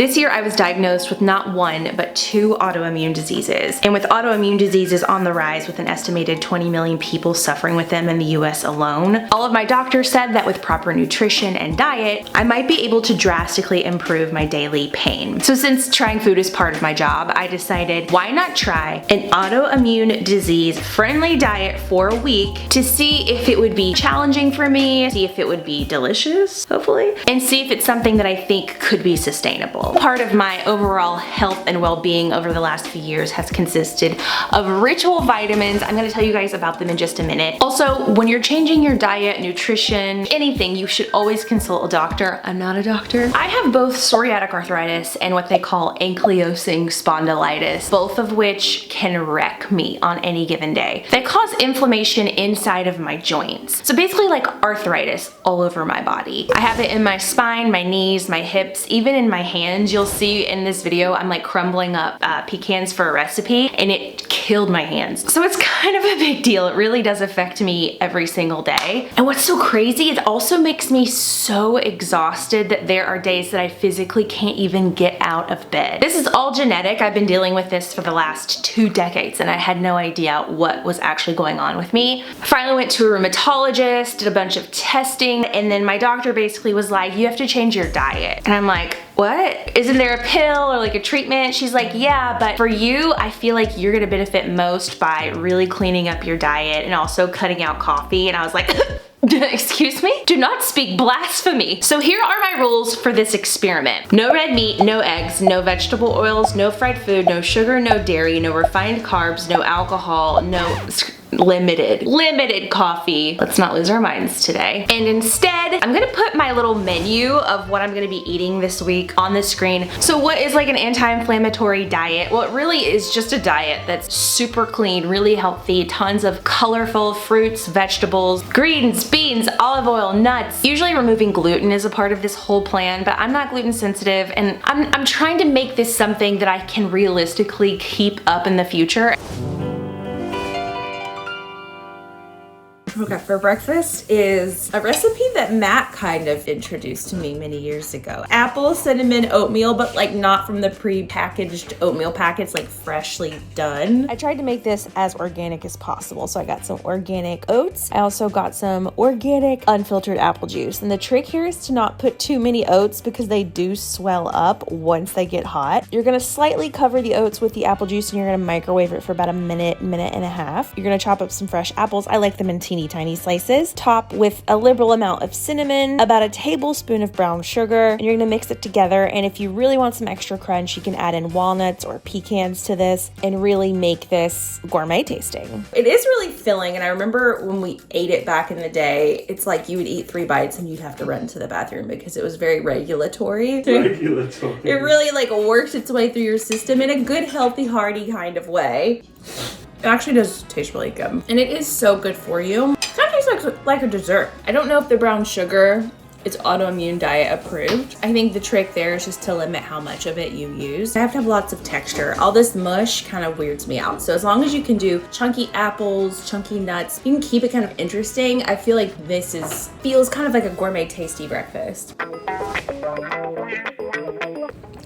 This year I was diagnosed with not one, but 2 autoimmune diseases. And with autoimmune diseases on the rise with an estimated 20 million people suffering with them in the US alone, all of my doctors said that with proper nutrition and diet, I might be able to drastically improve my daily pain. So since trying food is part of my job, I decided why not try an autoimmune disease friendly diet for a week to see if it would be challenging for me, see if it would be delicious, hopefully, and see if it's something that I think could be sustainable. Part of my overall health and well-being over the last few years has consisted of ritual vitamins. I'm gonna tell you guys about them in just a minute. Also, when you're changing your diet, nutrition, anything, you should always consult a doctor. I'm not a doctor. I have both psoriatic arthritis and what they call ankylosing spondylitis, both of which can wreck me on any given day. They cause inflammation inside of my joints. So basically like arthritis all over my body. I have it in my spine, my knees, my hips, even in my hands. You'll see in this video, I'm like crumbling up pecans for a recipe and it killed my hands. So it's kind of a big deal. It really does affect me every single day. And what's so crazy, it also makes me so exhausted that there are days that I physically can't even get out of bed. This is all genetic. I've been dealing with this for the last 2 decades and I had no idea what was actually going on with me. I finally went to a rheumatologist, did a bunch of testing, and then my doctor basically was like, you have to change your diet. And I'm like, what? Isn't there a pill or like a treatment? She's like, yeah, but for you, I feel like you're gonna benefit most by really cleaning up your diet and also cutting out coffee. And I was like, excuse me? Do not speak blasphemy. So here are my rules for this experiment. No red meat, no eggs, no vegetable oils, no fried food, no sugar, no dairy, no refined carbs, no alcohol, no limited coffee. Let's not lose our minds today. And instead, I'm gonna put my little menu of what I'm gonna be eating this week on the screen. So what is like an anti-inflammatory diet? Well, it really is just a diet that's super clean, really healthy, tons of colorful fruits, vegetables, greens, beans, olive oil, nuts. Usually removing gluten is a part of this whole plan, but I'm not gluten sensitive and I'm trying to make this something that I can realistically keep up in the future. Okay, for breakfast is a recipe that Matt kind of introduced to me many years ago. Apple cinnamon oatmeal, but like not from the pre-packaged oatmeal packets, like freshly done. I tried to make this as organic as possible. So I got some organic oats. I also got some organic unfiltered apple juice. And the trick here is to not put too many oats because they do swell up once they get hot. You're gonna slightly cover the oats with the apple juice and you're gonna microwave it for about a minute and a half. You're gonna chop up some fresh apples. I like them in teeny tiny slices. Top with a liberal amount of cinnamon, about a tablespoon of brown sugar, and you're gonna mix it together. And if you really want some extra crunch, you can add in walnuts or pecans to this and really make this gourmet tasting. It is really filling, and I remember when we ate it back in the day, it's like you would eat 3 bites and you'd have to run to the bathroom because it was very regulatory. It really like worked its way through your system in a good, healthy, hearty kind of way. It actually does taste really good. And it is so good for you. It kind of tastes like a dessert. I don't know if the brown sugar is autoimmune diet approved. I think the trick there is just to limit how much of it you use. I have to have lots of texture. All this mush kind of weirds me out. So as long as you can do chunky apples, chunky nuts, you can keep it kind of interesting. I feel like this feels kind of like a gourmet tasty breakfast.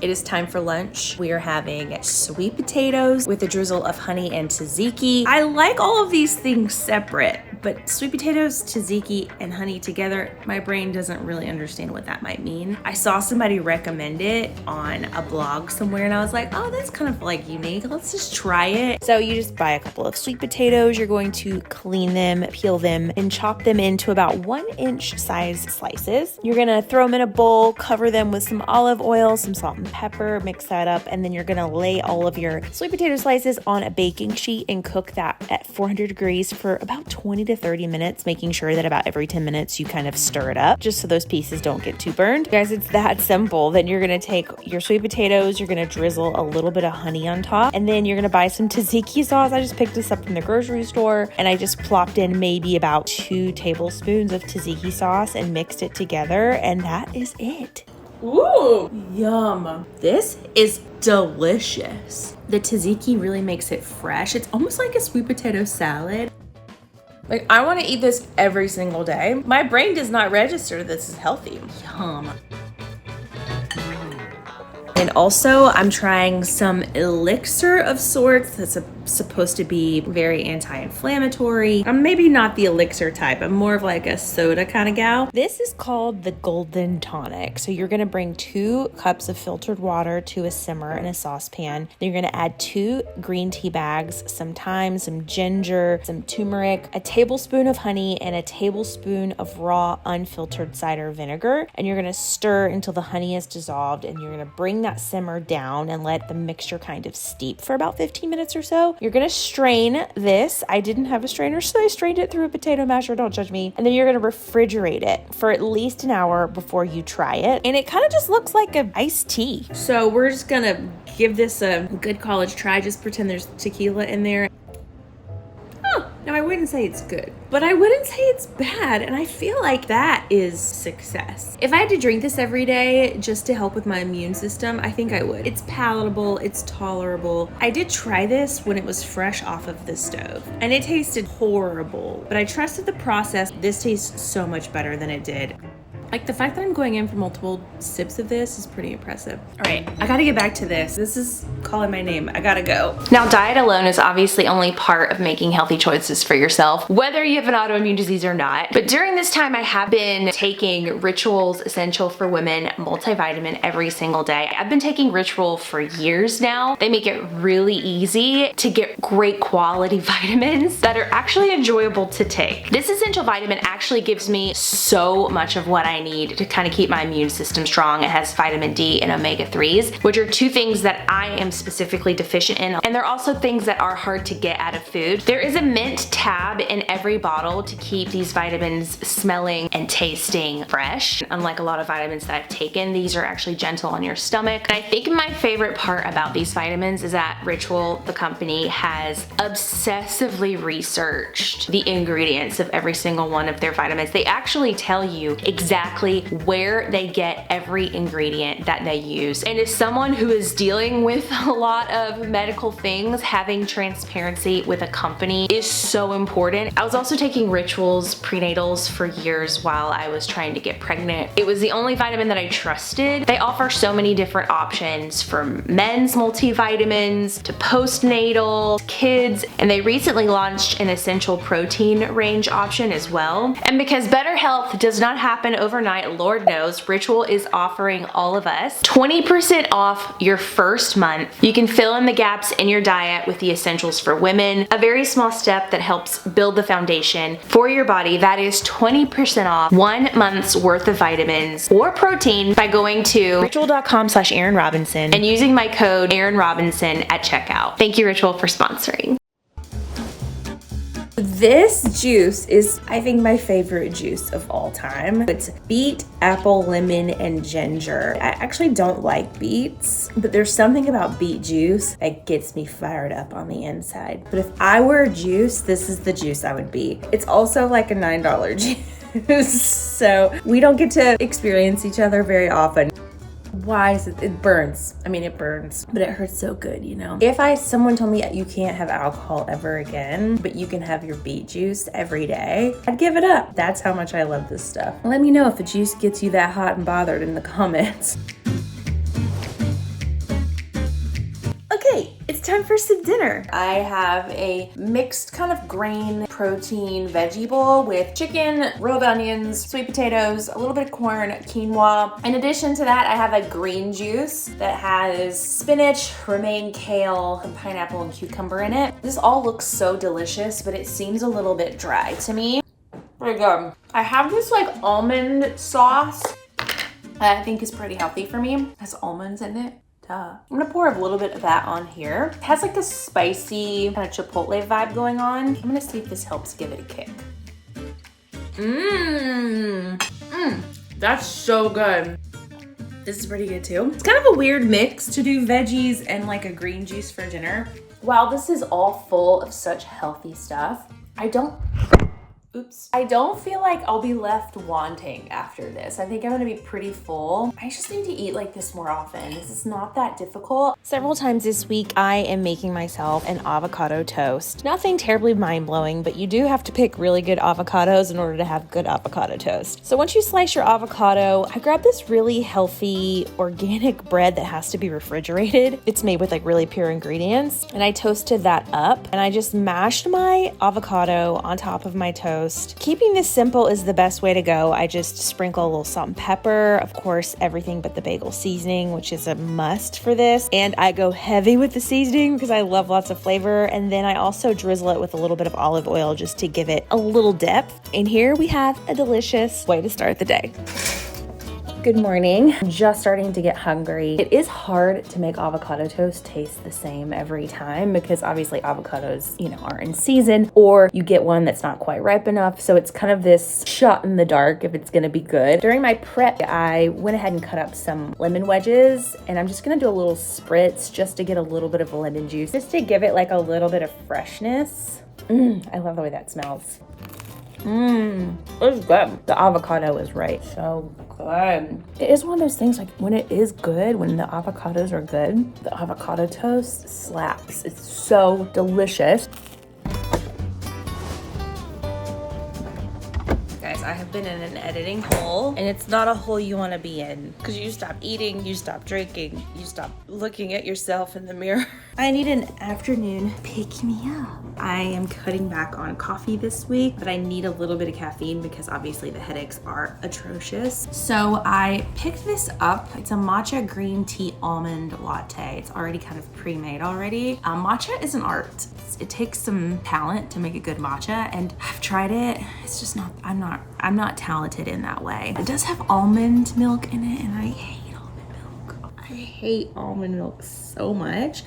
It is time for lunch. We are having sweet potatoes with a drizzle of honey and tzatziki. I like all of these things separate, but sweet potatoes, tzatziki, and honey together, my brain doesn't really understand what that might mean. I saw somebody recommend it on a blog somewhere and I was like, oh, that's kind of like unique. Let's just try it. So you just buy a couple of sweet potatoes. You're going to clean them, peel them, and chop them into about 1-inch size slices. You're gonna throw them in a bowl, cover them with some olive oil, some salt and pepper, mix that up, and then you're gonna lay all of your sweet potato slices on a baking sheet and cook that at 400 degrees for about 20 to 30 minutes, making sure that about every 10 minutes you kind of stir it up just so those pieces don't get too burned. Guys, it's that simple. Then you're gonna take your sweet potatoes, you're gonna drizzle a little bit of honey on top, and then you're gonna buy some tzatziki sauce. I just picked this up from the grocery store and I just plopped in maybe about 2 tablespoons of tzatziki sauce and mixed it together, and that is it. Ooh, yum. This is delicious. The tzatziki really makes it fresh. It's almost like a sweet potato salad. Like, I want to eat this every single day. My brain does not register this is healthy. Yum. And also I'm trying some elixir of sorts that's supposed to be very anti-inflammatory. I'm maybe not the elixir type. I'm more of like a soda kind of gal. This is called the Golden Tonic. So you're gonna bring 2 cups of filtered water to a simmer in a saucepan. Then you're gonna add 2 green tea bags, some thyme, some ginger, some turmeric, a tablespoon of honey, and a tablespoon of raw unfiltered cider vinegar. And you're gonna stir until the honey is dissolved, and you're gonna bring that simmer down and let the mixture kind of steep for about 15 minutes or so. You're gonna strain this. I didn't have a strainer, so I strained it through a potato masher, don't judge me. And then you're gonna refrigerate it for at least an hour before you try it. And it kind of just looks like an iced tea. So we're just gonna give this a good college try. Just pretend there's tequila in there. Now, I wouldn't say it's good, but I wouldn't say it's bad, and I feel like that is success. If I had to drink this every day just to help with my immune system, I think I would. It's palatable, it's tolerable. I did try this when it was fresh off of the stove, and it tasted horrible, but I trusted the process. This tastes so much better than it did. Like, the fact that I'm going in for multiple sips of this is pretty impressive. All right, I gotta get back to this. This is calling my name. I gotta go. Now, diet alone is obviously only part of making healthy choices for yourself, whether you have an autoimmune disease or not. But during this time, I have been taking Ritual's Essential for Women multivitamin every single day. I've been taking Ritual for years now. They make it really easy to get great quality vitamins that are actually enjoyable to take. This essential vitamin actually gives me so much of what I need to kind of keep my immune system strong. It has vitamin D and omega-3s, which are 2 things that I am specifically deficient in, and they're also things that are hard to get out of food. There is a mint tab in every bottle to keep these vitamins smelling and tasting fresh. Unlike a lot of vitamins that I've taken, these are actually gentle on your stomach. And I think my favorite part about these vitamins is that Ritual, the company, has obsessively researched the ingredients of every single one of their vitamins. They actually tell you exactly where they get every ingredient that they use. And as someone who is dealing with a lot of medical things, having transparency with a company is so important. I was also taking Ritual's prenatals for years while I was trying to get pregnant. It was the only vitamin that I trusted. They offer so many different options, from men's multivitamins to postnatal, kids, and they recently launched an essential protein range option as well. And because better health does not happen overnight, Lord knows, Ritual is offering all of us 20% off your first month. You can fill in the gaps in your diet with the Essentials for Women, a very small step that helps build the foundation for your body. That is 20% off 1 month's worth of vitamins or protein by going to ritual.com/Erin Robinson and using my code Erin Robinson at checkout. Thank you, Ritual, for sponsoring. This juice is, I think, my favorite juice of all time. It's beet, apple, lemon, and ginger. I actually don't like beets, but there's something about beet juice that gets me fired up on the inside. But if I were a juice, this is the juice I would be. It's also like a $9 juice, so we don't get to experience each other very often. Why is it burns? I mean, it burns, but it hurts so good, you know? If someone told me you can't have alcohol ever again, but you can have your beet juice every day, I'd give it up. That's how much I love this stuff. Let me know if the juice gets you that hot and bothered in the comments. Okay, it's time for some dinner. I have a mixed kind of grain protein veggie bowl with chicken, rolled onions, sweet potatoes, a little bit of corn, quinoa. In addition to that, I have a green juice that has spinach, romaine, kale, and pineapple and cucumber in it. This all looks so delicious, but it seems a little bit dry to me. Pretty good. I have this like almond sauce that I think is pretty healthy for me. It has almonds in it. I'm gonna pour a little bit of that on here. It has like a spicy kind of chipotle vibe going on. I'm gonna see if this helps give it a kick. That's so good. This is pretty good too. It's kind of a weird mix to do veggies and like a green juice for dinner. While this is all full of such healthy stuff, I don't Oops. I don't feel like I'll be left wanting after this. I think I'm gonna be pretty full. I just need to eat like this more often. This is not that difficult. Several times this week, I am making myself an avocado toast. Nothing terribly mind-blowing, but you do have to pick really good avocados in order to have good avocado toast. So once you slice your avocado, I grabbed this really healthy organic bread that has to be refrigerated. It's made with like really pure ingredients, and I toasted that up, and I just mashed my avocado on top of my toast. Keeping this simple is the best way to go. I just sprinkle a little salt and pepper, of course, everything but the bagel seasoning, which is a must for this. And I go heavy with the seasoning because I love lots of flavor. And then I also drizzle it with a little bit of olive oil just to give it a little depth. And here we have a delicious way to start the day. Good morning. I'm just starting to get hungry. It is hard to make avocado toast taste the same every time because obviously avocados, aren't in season, or you get one that's not quite ripe enough. So it's kind of this shot in the dark if it's gonna be good. During my prep, I went ahead and cut up some lemon wedges, and I'm just gonna do a little spritz just to get a little bit of lemon juice, just to give it like a little bit of freshness. I love the way that smells. It's good. The avocado is right. So good. It is one of those things, like when it is good, when the avocados are good, the avocado toast slaps. It's so delicious. Guys, I have been in an editing hole, and it's not a hole you want to be in because you stop eating, you stop drinking, you stop looking at yourself in the mirror. I need an afternoon pick-me-up. I am cutting back on coffee this week, but I need a little bit of caffeine because obviously the headaches are atrocious. So I picked this up. It's a matcha green tea almond latte. It's already kind of pre-made already. Matcha is an art. It takes some talent to make a good matcha, and I've tried it. It's just not, I'm not talented in that way. It does have almond milk in it, and I hate almond milk. I hate almond milk so much.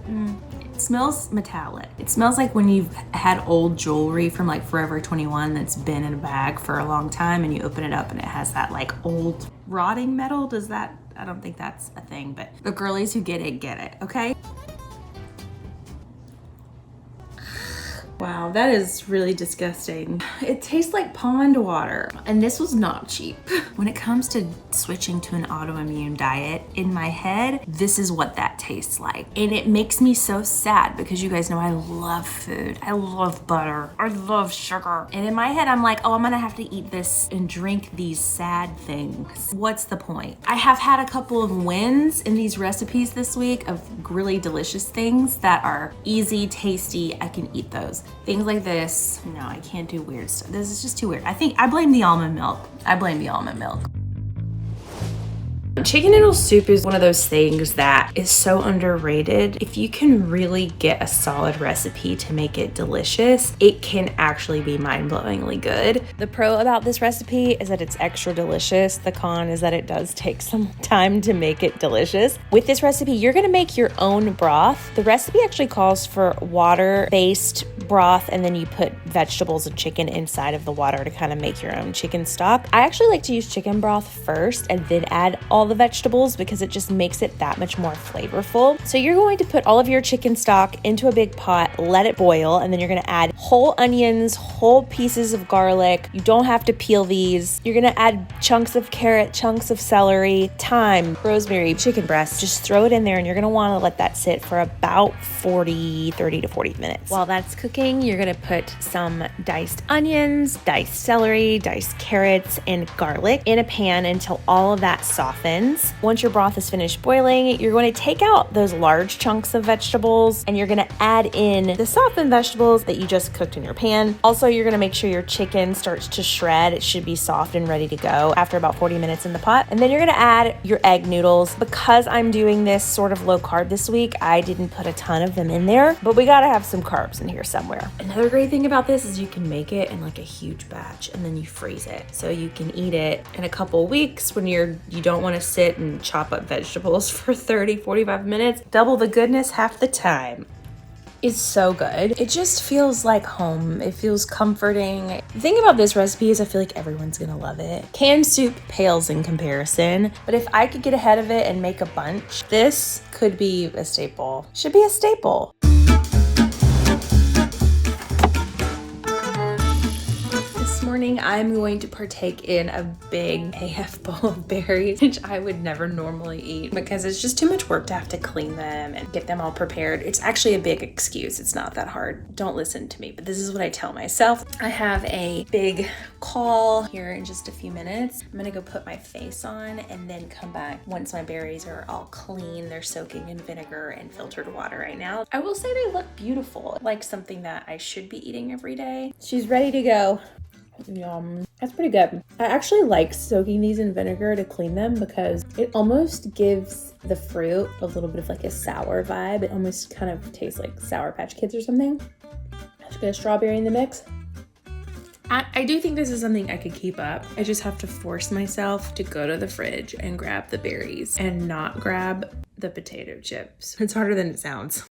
It smells metallic. It smells like when you've had old jewelry from like Forever 21 that's been in a bag for a long time, and you open it up and it has that like old rotting metal. I don't think that's a thing, but the girlies who get it, okay? Wow, that is really disgusting. It tastes like pond water, and this was not cheap. When it comes to switching to an autoimmune diet, in my head, this is what that tastes like. And it makes me so sad because you guys know I love food. I love butter. I love sugar. And in my head, I'm like, oh, I'm gonna have to eat this and drink these sad things. What's the point? I have had a couple of wins in these recipes this week of really delicious things that are easy, tasty. I can eat those. Things like this, no, I can't do weird stuff. This is just too weird. I blame the almond milk. Chicken noodle soup is one of those things that is so underrated. If you can really get a solid recipe to make it delicious, it can actually be mind-blowingly good. The pro about this recipe is that it's extra delicious. The con is that it does take some time to make it delicious. With this recipe, you're gonna make your own broth. The recipe actually calls for water-based broth, and then you put vegetables and chicken inside of the water to kind of make your own chicken stock. I actually like to use chicken broth first and then add all the vegetables because it just makes it that much more flavorful. So you're going to put all of your chicken stock into a big pot, let it boil, and then you're gonna add whole onions, whole pieces of garlic. You don't have to peel these. You're gonna add chunks of carrot, chunks of celery, thyme, rosemary, chicken breast. Just throw it in there, and you're gonna wanna let that sit for about 30 to 40 minutes. While that's cooking, you're gonna put some diced onions, diced celery, diced carrots, and garlic in a pan until all of that softens. Once your broth is finished boiling, you're going to take out those large chunks of vegetables, and you're gonna add in the softened vegetables that you just cooked in your pan. Also, you're gonna make sure your chicken starts to shred. It should be soft and ready to go after about 40 minutes in the pot. And then you're gonna add your egg noodles. Because I'm doing this sort of low carb this week, I didn't put a ton of them in there, but we gotta have some carbs in here somewhere. Another great thing about this is you can make it in like a huge batch, and then you freeze it. So you can eat it in a couple weeks when you don't wanna sit and chop up vegetables for 30-45 minutes. Double the goodness, half the time. It's so good. It just feels like home. It feels comforting. The thing about this recipe is I feel like everyone's gonna love it. Canned soup pales in comparison, but if I could get ahead of it and make a bunch, this could be a staple. Should be a staple. morning, I'm going to partake in a big AF bowl of berries, which I would never normally eat because it's just too much work to have to clean them and get them all prepared. It's actually a big excuse. It's not that hard. Don't listen to me, but this is what I tell myself. I have a big call here in just a few minutes. I'm gonna go put my face on and then come back once my berries are all clean. They're soaking in vinegar and filtered water right now. I will say they look beautiful, like something that I should be eating every day. She's ready to go. Yum. That's pretty good. I actually like soaking these in vinegar to clean them because it almost gives the fruit a little bit of like a sour vibe. It almost kind of tastes like Sour Patch Kids or something. Just get a strawberry in the mix. I do think this is something I could keep up. I just have to force myself to go to the fridge and grab the berries and not grab the potato chips. It's harder than it sounds.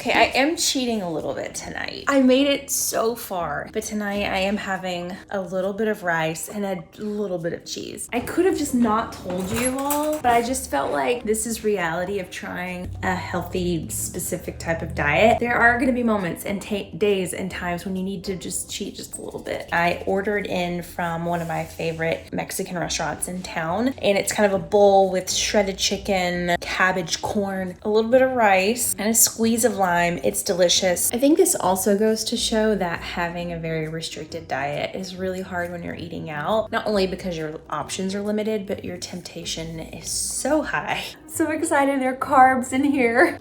Okay, I am cheating a little bit tonight. I made it so far, but tonight I am having a little bit of rice and a little bit of cheese. I could have just not told you all, but I just felt like this is reality of trying a healthy, specific type of diet. There are gonna be moments and days and times when you need to just cheat just a little bit. I ordered in from one of my favorite Mexican restaurants in town, and it's kind of a bowl with shredded chicken, cabbage, corn, a little bit of rice, and a squeeze of lime. It's delicious. I think this also goes to show that having a very restricted diet is really hard when you're eating out, not only because your options are limited, but your temptation is so high. So excited, there are carbs in here.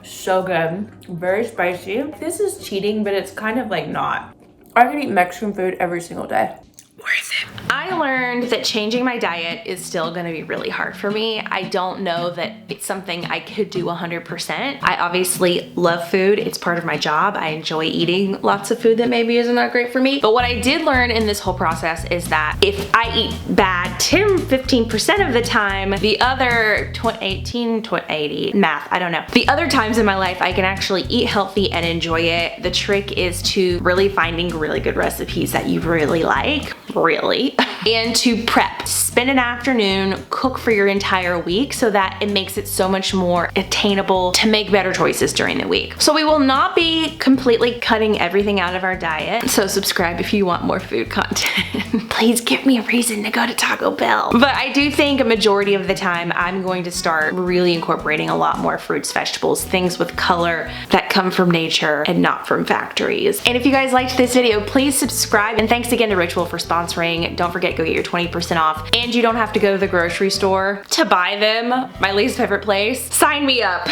So good, very spicy. This is cheating, but it's kind of like not. I could eat Mexican food every single day. Worth it. I learned that changing my diet is still gonna be really hard for me. I don't know that it's something I could do 100%. I obviously love food. It's part of my job. I enjoy eating lots of food that maybe isn't that great for me. But what I did learn in this whole process is that if I eat bad 10-15% of the time, the other 80, math, I don't know. The other times in my life, I can actually eat healthy and enjoy it. The trick is to really finding really good recipes that you really like. Really, and to prep. Spend an afternoon, cook for your entire week so that it makes it so much more attainable to make better choices during the week. So we will not be completely cutting everything out of our diet. So subscribe if you want more food content. Please give me a reason to go to Taco Bell. But I do think a majority of the time I'm going to start really incorporating a lot more fruits, vegetables, things with color that come from nature and not from factories. And if you guys liked this video, please subscribe. And thanks again to Ritual for sponsoring. Don't forget, go get your 20% off. And you don't have to go to the grocery store to buy them. My least favorite place. Sign me up.